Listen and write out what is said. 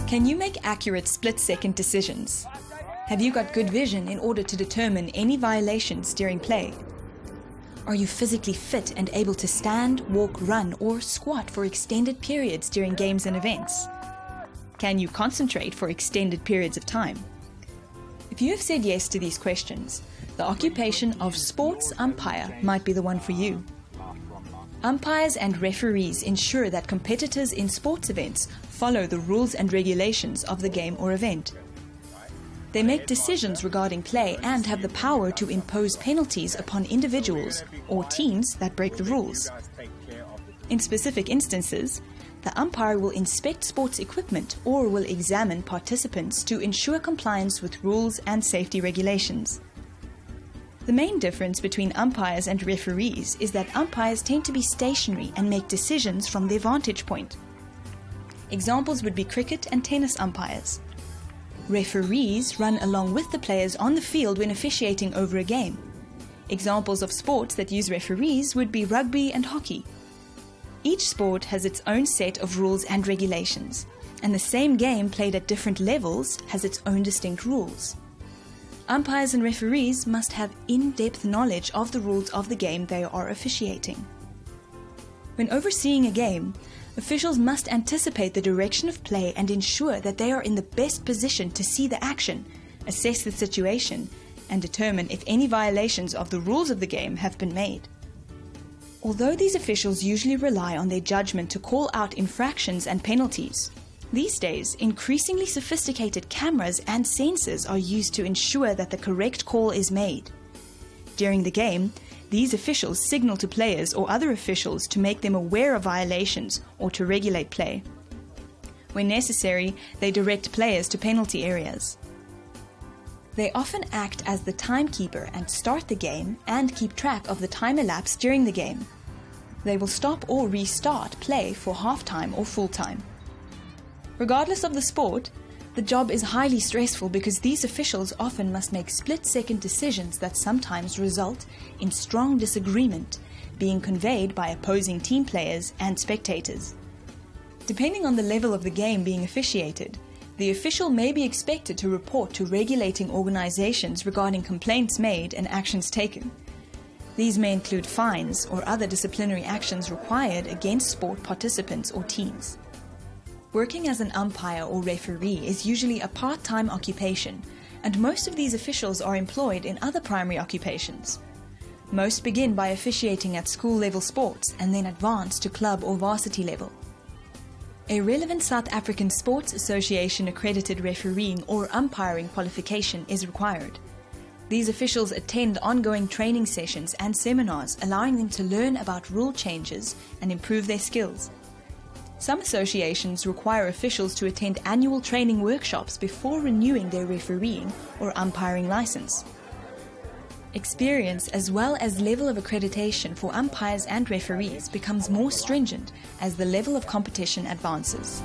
Can you make accurate split-second decisions? Have you got good vision in order to determine any violations during play? Are you physically fit and able to stand, walk, run, or squat for extended periods during games and events? Can you concentrate for extended periods of time? If you have said yes to these questions, the occupation of sports umpire might be the one for you. Umpires and referees ensure that competitors in sports events follow the rules and regulations of the game or event. They make decisions regarding play and have the power to impose penalties upon individuals or teams that break the rules. In specific instances, the umpire will inspect sports equipment or will examine participants to ensure compliance with rules and safety regulations. The main difference between umpires and referees is that umpires tend to be stationary and make decisions from their vantage point. Examples would be cricket and tennis umpires. Referees run along with the players on the field when officiating over a game. Examples of sports that use referees would be rugby and hockey. Each sport has its own set of rules and regulations, and the same game played at different levels has its own distinct rules. Umpires and referees must have in-depth knowledge of the rules of the game they are officiating. When overseeing a game, officials must anticipate the direction of play and ensure that they are in the best position to see the action, assess the situation, and determine if any violations of the rules of the game have been made. Although these officials usually rely on their judgment to call out infractions and penalties, these days, increasingly sophisticated cameras and sensors are used to ensure that the correct call is made. During the game, these officials signal to players or other officials to make them aware of violations or to regulate play. When necessary, they direct players to penalty areas. They often act as the timekeeper and start the game and keep track of the time elapsed during the game. They will stop or restart play for halftime or full-time. Regardless of the sport, the job is highly stressful because these officials often must make split-second decisions that sometimes result in strong disagreement being conveyed by opposing team players and spectators. Depending on the level of the game being officiated, the official may be expected to report to regulating organizations regarding complaints made and actions taken. These may include fines or other disciplinary actions required against sport participants or teams. Working as an umpire or referee is usually a part-time occupation, and most of these officials are employed in other primary occupations. Most begin by officiating at school-level sports and then advance to club or varsity level. A relevant South African Sports Association accredited refereeing or umpiring qualification is required. These officials attend ongoing training sessions and seminars, allowing them to learn about rule changes and improve their skills. Some associations require officials to attend annual training workshops before renewing their refereeing or umpiring license. Experience as well as level of accreditation for umpires and referees becomes more stringent as the level of competition advances.